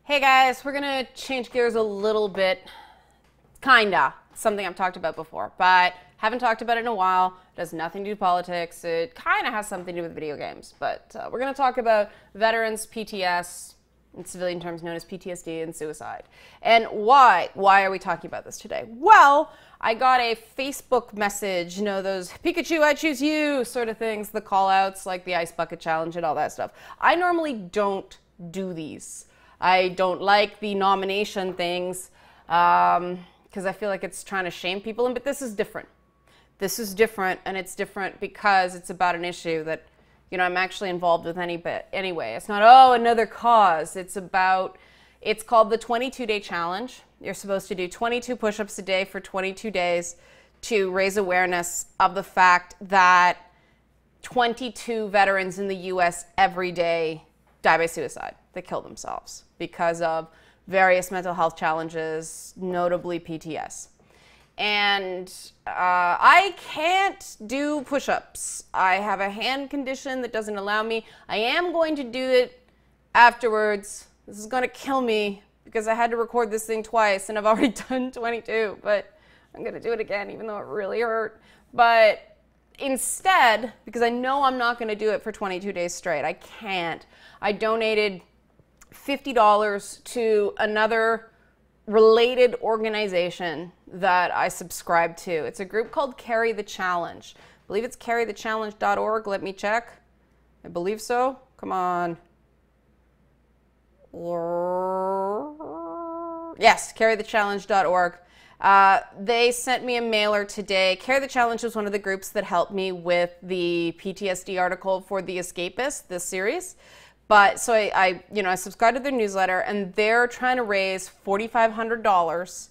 Hey guys, we're gonna change gears a little bit. Kinda. Something I've talked about before, but haven't talked about it in a while. It has nothing to do with politics. It kind of has something to do with video games, but we're gonna talk about veterans, PTS, in civilian terms known as PTSD, and suicide. And why? Why are we talking about this today? Well, I got a Facebook message, you know, those Pikachu, I choose you sort of things, the call outs like the ice bucket challenge and all that stuff. I normally don't do these. I don't like the nomination things because I feel like it's trying to shame people, but this is different. This is different, and it's different because it's about an issue that, you know, I'm actually involved with anyway. It's not, oh, another cause. It's called the 22-day challenge. You're supposed to do 22 push-ups a day for 22 days to raise awareness of the fact that 22 veterans in the U.S. every day die by suicide. They kill themselves because of various mental health challenges, notably PTS. And I can't do push-ups. I have a hand condition that doesn't allow me. I am going to do it afterwards. This is going to kill me because I had to record this thing twice and I've already done 22, but I'm going to do it again even though it really hurt. But instead, because I know I'm not going to do it for 22 days straight, I can't. I donated $50 to another related organization that I subscribe to. It's a group called Carry the Challenge. I believe it's carrythechallenge.org. Let me check. I believe so. Come on. Yes, carrythechallenge.org. They sent me a mailer today. Carry the Challenge was one of the groups that helped me with the PTSD article for The Escapist, this series. But so I subscribed to their newsletter, and they're trying to raise $4,500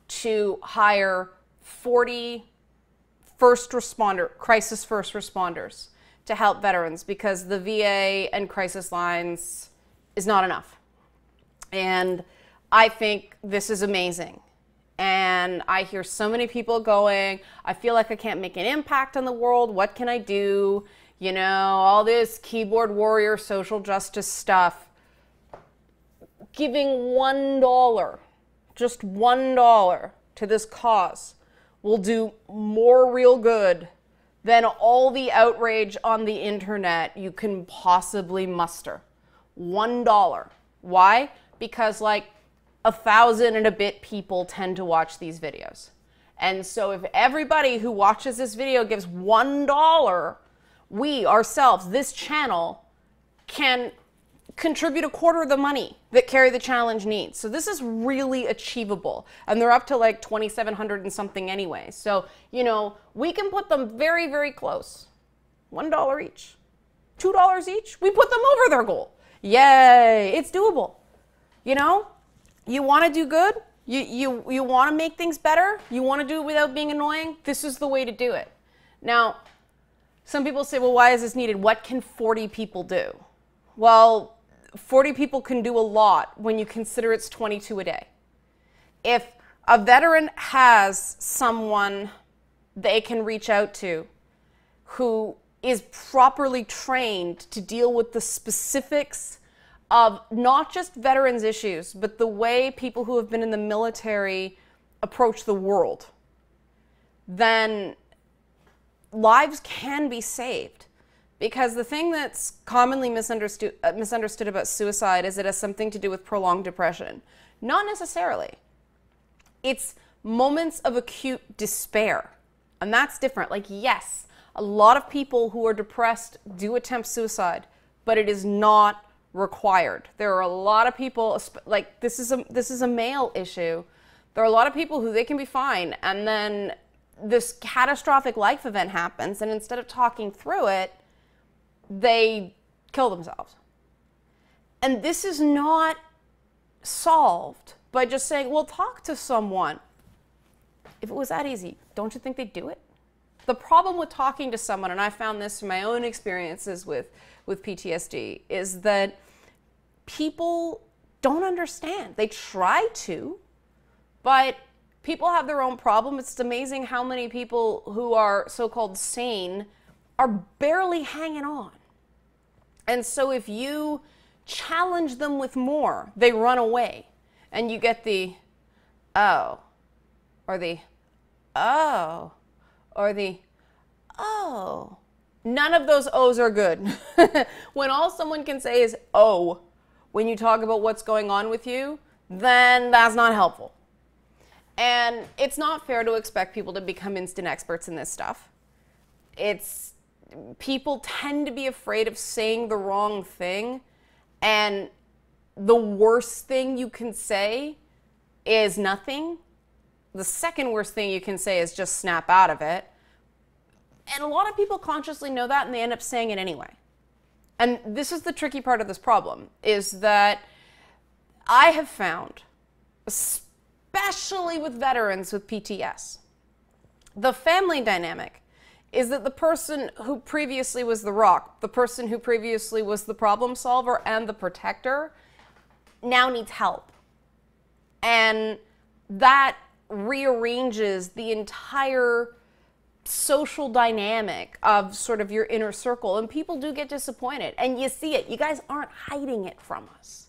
to hire 40 crisis first responders to help veterans because the VA and crisis lines is not enough. And I think this is amazing. And I hear so many people going, I feel like I can't make an impact on the world. What can I do? You know, all this keyboard warrior social justice stuff. Giving $1, just $1 to this cause will do more real good than all the outrage on the internet you can possibly muster. $1. Why? Because like 1,000 and a bit people tend to watch these videos. And so if everybody who watches this video gives $1, we ourselves, this channel, can contribute a quarter of the money that Carry the Challenge needs. So this is really achievable. And they're up to like 2,700 and something anyway. So, you know, we can put them very, very close. $1 each. $2 each. We put them over their goal. Yay, it's doable. You know, you want to do good. You want to make things better. You want to do it without being annoying. This is the way to do it. Now, some people say, well, why is this needed? What can 40 people do? Well, 40 people can do a lot when you consider it's 22 a day. If a veteran has someone they can reach out to who is properly trained to deal with the specifics of not just veterans issues, but the way people who have been in the military approach the world, then lives can be saved. Because the thing that's commonly misunderstood about suicide is it has something to do with prolonged depression. Not necessarily. It's moments of acute despair. And that's different. Like, yes, a lot of people who are depressed do attempt suicide, but it is not required. There are a lot of people, like this is a male issue. There are a lot of people who they can be fine, and then this catastrophic life event happens, and instead of talking through it, they kill themselves. And this is not solved by just saying, well, talk to someone. If it was that easy, don't you think they'd do it? The problem with talking to someone, and I found this from my own experiences with PTSD, is that people don't understand. They try to, but people have their own problem. It's amazing how many people who are so-called sane are barely hanging on. And so if you challenge them with more, they run away. And you get the, oh, or the, oh, or the, oh. None of those O's are good. When all someone can say is, oh, when you talk about what's going on with you, then that's not helpful. And it's not fair to expect people to become instant experts in this stuff. People tend to be afraid of saying the wrong thing, and the worst thing you can say is nothing. The second worst thing you can say is just snap out of it. And a lot of people consciously know that, and they end up saying it anyway. And this is the tricky part of this problem, is that I have found, especially with veterans with PTS, the family dynamic is that the person who previously was the rock, the person who previously was the problem solver and the protector, now needs help. And that rearranges the entire social dynamic of sort of your inner circle, and people do get disappointed, and you see it. You guys aren't hiding it from us.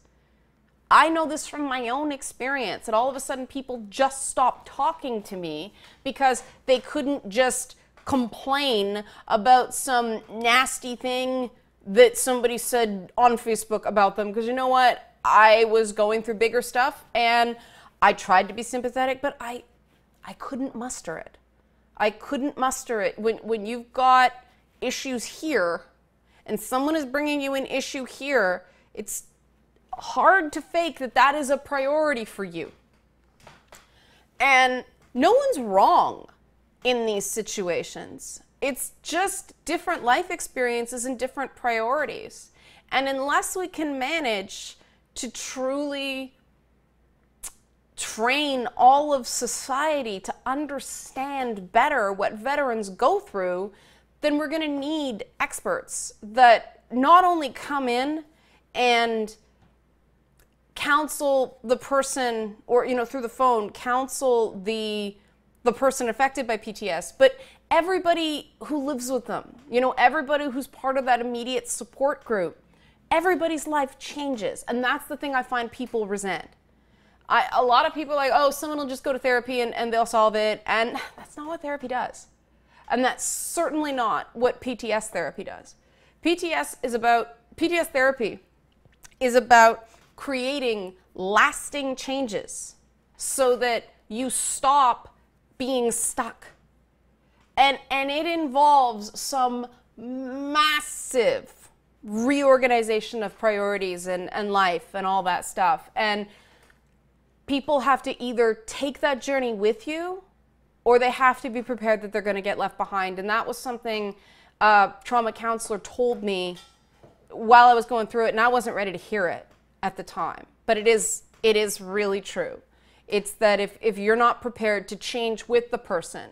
I know this from my own experience, that all of a sudden people just stopped talking to me because they couldn't just complain about some nasty thing that somebody said on Facebook about them, because you know what? I was going through bigger stuff, and I tried to be sympathetic, but I couldn't muster it. I couldn't muster it. When you've got issues here and someone is bringing you an issue here, it's hard to fake that that is a priority for you. And no one's wrong in these situations. It's just different life experiences and different priorities. And unless we can manage to truly train all of society to understand better what veterans go through, then we're going to need experts that not only come in and counsel the person, or through the phone counsel the person affected by PTS, but everybody who lives with them, everybody who's part of that immediate support group. Everybody's life changes, and that's the thing I find people resent. A lot of people are like, oh, someone will just go to therapy and they'll solve it. And that's not what therapy does. And that's certainly not what PTS therapy does. PTS therapy is about creating lasting changes so that you stop being stuck. And it involves some massive reorganization of priorities and life and all that stuff. And people have to either take that journey with you, or they have to be prepared that they're going to get left behind. And that was something a trauma counselor told me while I was going through it, and I wasn't ready to hear it at the time. But it is really true. It's that if you're not prepared to change with the person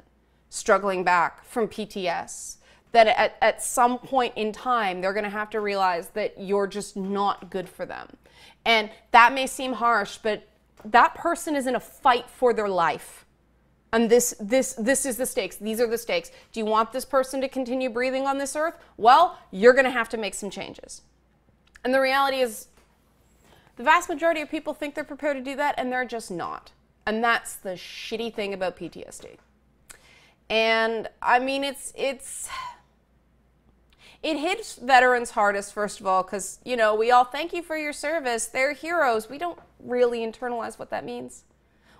struggling back from PTS, that at some point in time, they're going to have to realize that you're just not good for them. And that may seem harsh, but that person is in a fight for their life. And this is the stakes. These are the stakes. Do you want this person to continue breathing on this earth? Well, you're going to have to make some changes. And the reality is, the vast majority of people think they're prepared to do that, and they're just not. And that's the shitty thing about PTSD. And I mean, it hits veterans hardest, first of all, because, we all thank you for your service. They're heroes. We don't really internalize what that means.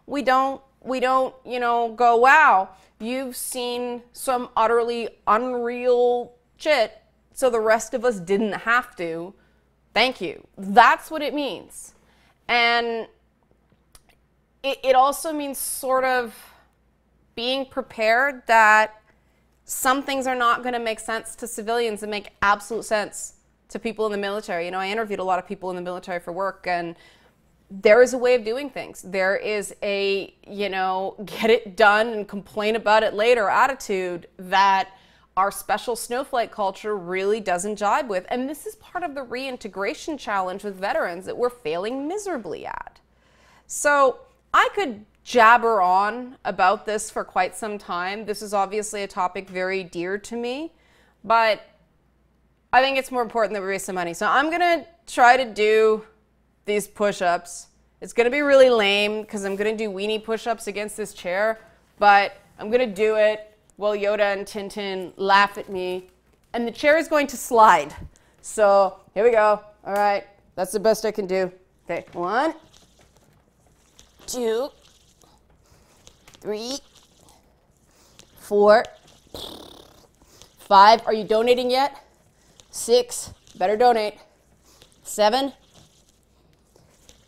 We don't, go, wow, you've seen some utterly unreal shit, so the rest of us didn't have to. Thank you. That's what it means. And it also means sort of being prepared that some things are not going to make sense to civilians and make absolute sense to people in the military. I interviewed a lot of people in the military for work, and there is a way of doing things. There is a, get it done and complain about it later attitude that our special snowflake culture really doesn't jibe with. And this is part of the reintegration challenge with veterans that we're failing miserably at. So I could jabber on about this for quite some time. This is obviously a topic very dear to me, but I think it's more important that we raise some money. So I'm going to try to do these push-ups. It's gonna be really lame because I'm gonna do weenie push-ups against this chair, but I'm gonna do it while Yoda and Tintin laugh at me, and the chair is going to slide. So here we go. All right, that's the best I can do. Okay, 1, 2, 3, 4, 5. Are you donating yet? 6. Better donate. 7,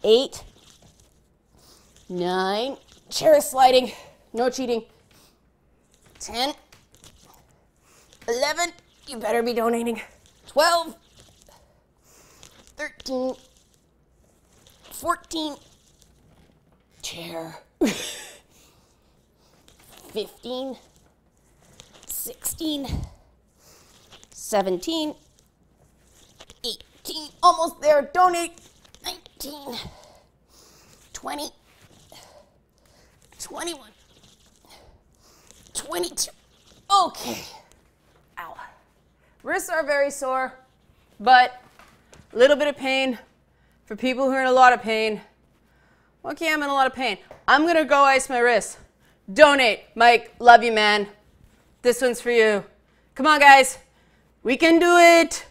8, 9. Chair is sliding. No cheating. 10, 11. You better be donating. 12, 13, 14. Chair. 15, 16, 17, 18, almost there, donate, 19, 20, 21, 22, okay, ow. Wrists are very sore, but a little bit of pain for people who are in a lot of pain. Okay, I'm in a lot of pain. I'm gonna go ice my wrists. Donate. Mike, love you, man. This one's for you. Come on, guys. We can do it.